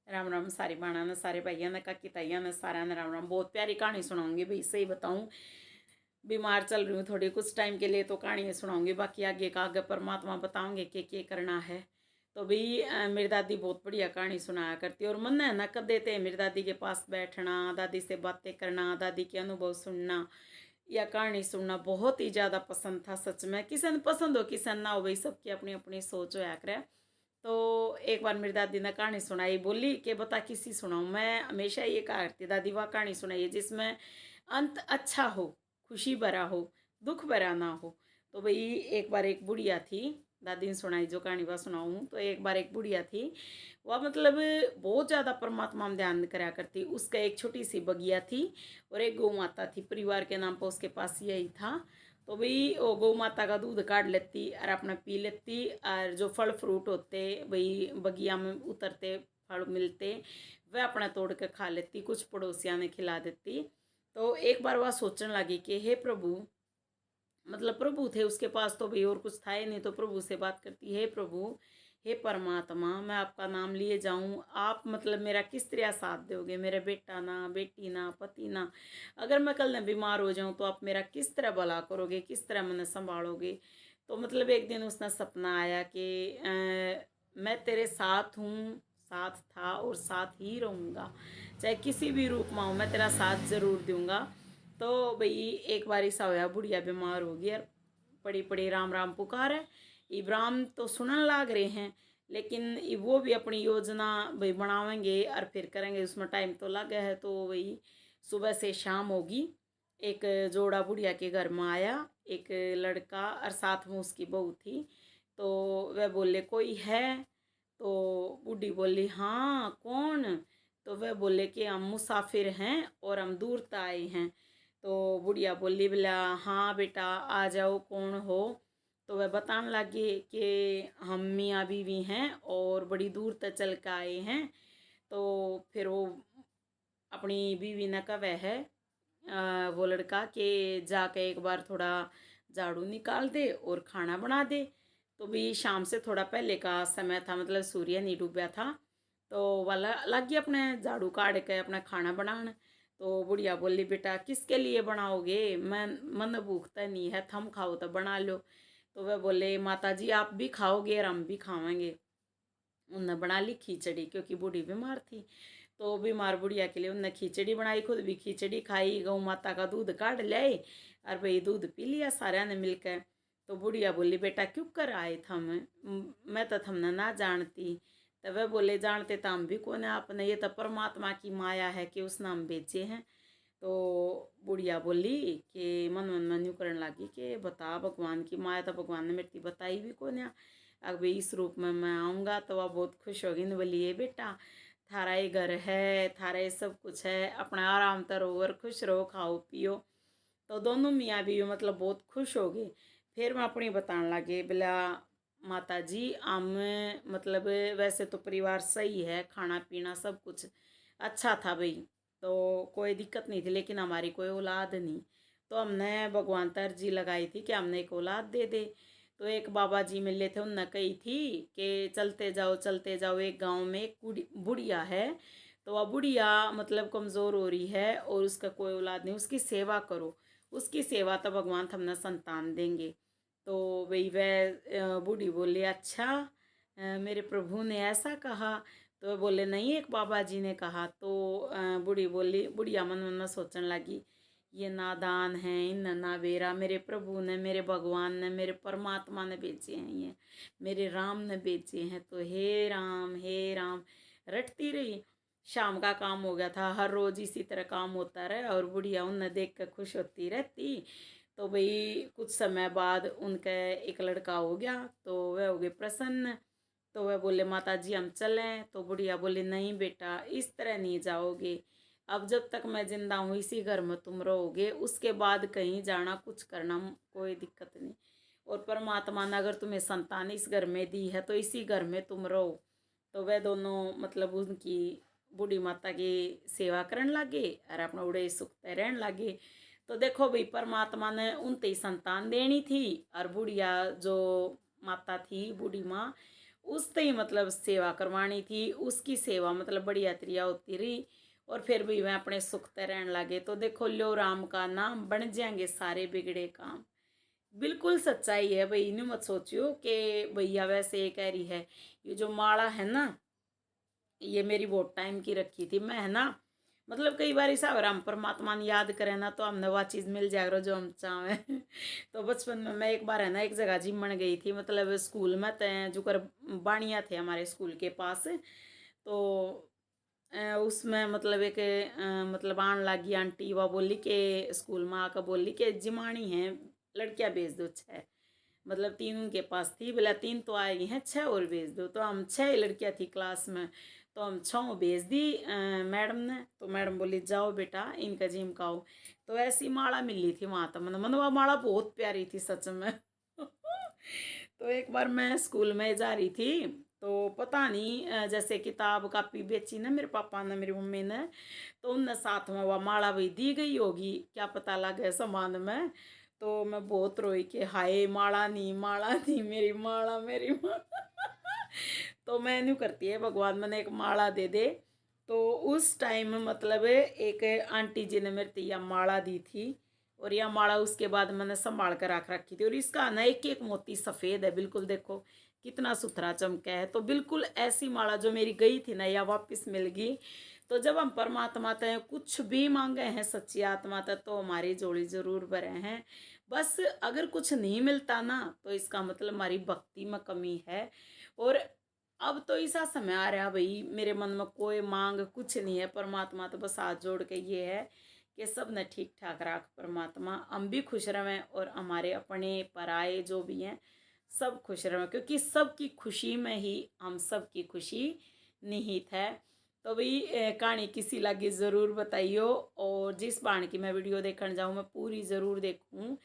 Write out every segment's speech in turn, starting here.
राम राम सारी बाणा ने, सारे भाइयों ने, काकी ताइयों ने, सारा ने राम राम। बहुत प्यारी कहानी सुनाऊंगी भाई, सही बताऊं बीमार चल रही हूँ थोड़ी, कुछ टाइम के लिए तो कहानी सुनाऊंगी, बाकी आगे का आगे परमात्मा बताओगे के करना है। तो भाई मेरी दादी बहुत बढ़िया कहानी सुनाया करती, और मन है ना कर देते मेरी दादी के पास बैठना, दादी से बातें करना, दादी के अनुभव सुनना या कहानी सुनना बहुत ही ज़्यादा पसंद था। सच में किसी ने पसंद हो किसी ने ना हो भाई, सबकी अपनी अपनी सोच होया करे। तो एक बार मेरी दादी ने कहानी सुनाई, बोली कि बता किसी सुनाऊं। मैं हमेशा ये कहा करती दादी, वह कहानी सुनाइए जिसमें अंत अच्छा हो, खुशी भरा हो, दुख भरा ना हो। तो भाई एक बार एक बुढ़िया थी, दादी ने सुनाई जो कहानी वह सुनाऊँ। तो एक बार एक बुढ़िया थी, वह मतलब बहुत ज़्यादा परमात्मा में ध्यान करा करती। उसका एक छोटी सी बगिया थी और एक गौ माता थी, परिवार के नाम पर उसके पास यही था। तो भाई वो गौ माता का दूध काट लेती और अपना पी लेती, और जो फल फ्रूट होते भाई बगिया में उतरते फल मिलते वह अपना तोड़ के खा लेती, कुछ पड़ोसिया ने खिला देती। तो एक बार वह सोचने लगी कि हे प्रभु, मतलब प्रभु थे उसके पास तो भाई और कुछ था ही नहीं, तो प्रभु से बात करती, हे प्रभु, हे परमात्मा, मैं आपका नाम लिए जाऊं, आप मतलब मेरा किस तरह साथ दोगे, मेरा बेटा ना, बेटी ना, पति ना, अगर मैं कल न बीमार हो जाऊं तो आप मेरा किस तरह भला करोगे, किस तरह मैंने संभालोगे। तो मतलब एक दिन उसने सपना आया कि मैं तेरे साथ हूँ, साथ था और साथ ही रहूँगा, चाहे किसी भी रूप में हो मैं तेरा साथ ज़रूर दूंगा। तो भाई एक बार ऐसा होया, बुढ़िया बीमार हो गई और पड़ी पड़ी राम राम पुकार है। इब्राहिम तो सुनने लाग रहे हैं, लेकिन वो भी अपनी योजना भाई बनावेंगे और फिर करेंगे, उसमें टाइम तो लगा है। तो वही सुबह से शाम होगी, एक जोड़ा बुढ़िया के घर में आया, एक लड़का और साथ में उसकी बहू थी। तो वह बोले कोई है। तो बूढ़ी बोली हाँ कौन। तो वह बोले कि हम मुसाफिर हैं और हम दूर से आए हैं। तो बुढ़िया बोली बोला हाँ बेटा आ जाओ, कौन हो। तो वह बताने लगे कि हम मियाँ बीवी हैं और बड़ी दूर तक चल के आए हैं। तो फिर वो अपनी बीवी ने कहा है वो लड़का कि जाके एक बार थोड़ा झाड़ू निकाल दे और खाना बना दे। तो भी शाम से थोड़ा पहले का समय था, मतलब सूर्य नहीं डूबा था। तो वाला लग गया अपने झाड़ू काट के अपना खाना बनाने। तो बुढ़िया बोली बेटा किसके लिए बनाओगे, मैं मन भूखता नहीं है, थम खाओ तो बना लो। तो वह बोले माता जी आप भी खाओगे और हम भी खावेंगे। उनने बना ली खिचड़ी, क्योंकि बूढ़ी बीमार थी। तो बीमार बुढ़िया के लिए उनने खिचड़ी बनाई, खुद भी खिचड़ी खाई, गौ माता का दूध काढ़ ले और भाई दूध पी लिया सारे ने मिलकर। तो बुढ़िया बोली बेटा क्यों कर आए थम, मैं तो थमने ना जानती। तो वह बोले जानते तो हम भी कौन है आपने, ये तो परमात्मा की माया है कि उसने हम बेचे हैं। तो बुढ़िया बोली कि मन मन में यूँ करने लगी कि बता भगवान की माया तो भगवान ने मेरी बताई भी कौन है, अब इस रूप में मैं आऊँगा। तो वह बहुत खुश होगी, ने बोली ये बेटा थारा ही घर है, थारा ही सब कुछ है, अपना आराम करो और खुश रहो, खाओ पियो। तो दोनों मियाँ बीवी मतलब बहुत खुश हो गए। फिर मैं अपनी बताने लगे बोला माता जी हम मतलब वैसे तो परिवार सही है, खाना पीना सब कुछ अच्छा था भाई, तो कोई दिक्कत नहीं थी, लेकिन हमारी कोई औलाद नहीं। तो हमने भगवान तर अर्जी लगाई थी कि हमने एक औलाद दे दे। तो एक बाबा जी मिले थे, उनने कही थी कि चलते जाओ एक गांव में एक बुढ़िया है। तो वह बुढ़िया मतलब कमज़ोर हो रही है और उसका कोई औलाद नहीं, उसकी सेवा करो, उसकी सेवा तो भगवान हमने संतान देंगे। तो भाई वह बूढ़ी बोली अच्छा मेरे प्रभु ने ऐसा कहा। तो बोले नहीं एक बाबा जी ने कहा। तो बूढ़ी बोली, बुढ़िया मन मन में सोचने लगी ये नादान है, इन नावेरा मेरे प्रभु ने, मेरे भगवान ने, मेरे परमात्मा ने बेचे हैं, ये मेरे राम ने बेचे हैं। तो हे राम रटती रही। शाम का काम हो गया था, हर रोज इसी तरह काम होता रहे और बुढ़िया उन्हें देख कर खुश होती रहती। तो भाई कुछ समय बाद उनका एक लड़का हो गया, तो वह हो गए प्रसन्न। तो वह बोले माता जी हम चलें। तो बुढ़िया बोली नहीं बेटा इस तरह नहीं जाओगे, अब जब तक मैं जिंदा हूँ इसी घर में तुम रहोगे, उसके बाद कहीं जाना कुछ करना कोई दिक्कत नहीं, और परमात्मा ने अगर तुम्हें संतान इस घर में दी है तो इसी घर में तुम रहो। तो वह दोनों मतलब उनकी बूढ़ी माता की सेवा करने लगे और अपना उड़े सुखते रहने लगे। तो देखो भाई परमात्मा ने उनते ही संतान देनी थी, और बुढ़िया जो माता थी बूढ़ी माँ उससे ही मतलब सेवा करवानी थी, उसकी सेवा मतलब बढ़िया तरिया होती रही। और फिर भी मैं अपने सुख ते रहने लगे। तो देखो, लो राम का नाम, बन जाएंगे सारे बिगड़े काम। बिल्कुल सच्चाई है भाई, इन्हें मत सोचियो कि भैया वैसे ये कह रही है। ये जो माला है ना, ये मेरी बहुत टाइम की रखी थी मैं, है ना। मतलब कई बार ऐसा हो रहा, हम परमात्मा ने याद करें ना तो हमने वह चीज़ मिल जाएगा जो हम चाहें। तो बचपन में मैं एक बार है ना एक जगह जिमन गई थी, मतलब स्कूल में तय जो कर बाणिया थे हमारे स्कूल के पास। तो उसमें मतलब एक मतलब आन लागी आंटी, वह बोली कि स्कूल में आकर बोली कि जिमानी है, लड़कियां भेज दो 6। मतलब 3 उनके पास थी, बोला 3 तो आई हैं, 6 और भेज दो। तो हम 6 ही लड़कियां थी क्लास में, तो हम 6 भेज दी मैडम ने। तो मैडम बोली जाओ बेटा इनका जिम खाओ। तो ऐसी माला मिली थी वहाँ। तो मन वह माला बहुत प्यारी थी सच में। तो एक बार मैं स्कूल में जा रही थी, तो पता नहीं जैसे किताब कापी बेची ना मेरे पापा ने मेरी मम्मी ने, तो उनने साथ में वह माला भी दी गई होगी, क्या पता लगे सामान में। तो मैं बहुत रोई कि हाय माला नहीं मेरी माला, मेरी माला। तो मैं न्यू करती है भगवान मैंने एक माला दे दे। तो उस टाइम मतलब एक आंटी जी ने मेरे को यह माला दी थी। और यह माला उसके बाद मैंने संभाल कर रख रखी थी। और इसका ना एक एक मोती सफ़ेद है बिल्कुल, देखो कितना सुथरा चमका है। तो बिल्कुल ऐसी माला जो मेरी गई थी ना, या वापस मिल गई। तो जब हम परमात्मा तय कुछ भी मांगे हैं सच्ची आत्मा तक, तो हमारी जोड़ी जरूर भरे हैं। बस अगर कुछ नहीं मिलता ना, तो इसका मतलब हमारी भक्ति में कमी है। और अब तो ऐसा समय आ रहा भाई, मेरे मन में कोई मांग कुछ नहीं है। परमात्मा तो बस हाथ जोड़ के ये है कि सब ने ठीक ठाक रख परमात्मा, हम भी खुश रहें और हमारे अपने पराए जो भी हैं सब खुश रहें, क्योंकि सबकी खुशी में ही हम सबकी खुशी निहित है। तो भाई कहानी किसी लगी ज़रूर बताइयो। और जिस बाण की मैं वीडियो देखने जाऊँ मैं पूरी ज़रूर देखूँ।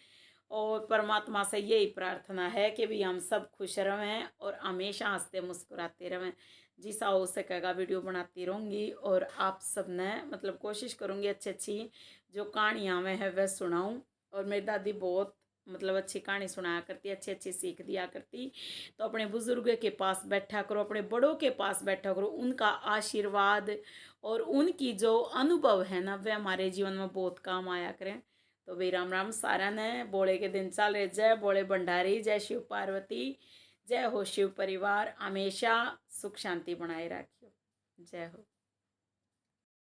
और परमात्मा से यही प्रार्थना है कि भी हम सब खुश रहें और हमेशा हंसते मुस्कुराते रहें। जिसा हो सकेगा वीडियो बनाती रहूँगी, और आप सब ने मतलब कोशिश करूँगी अच्छी अच्छी जो कहानियाँ में है वह सुनाऊँ। और मेरी दादी बहुत मतलब अच्छी कहानी सुनाया करती, अच्छी अच्छी सीख दिया करती। तो अपने बुजुर्ग के पास बैठा करो, अपने बड़ों के पास बैठा करो, उनका आशीर्वाद और उनकी जो अनुभव है ना वह हमारे जीवन में बहुत काम आया करें। तो भाई राम राम सारा ने बोले के दिन चल रहे। जय बोले भंडारी, जय शिव पार्वती, जय हो शिव परिवार, हमेशा सुख शांति बनाए रखियो। जय हो।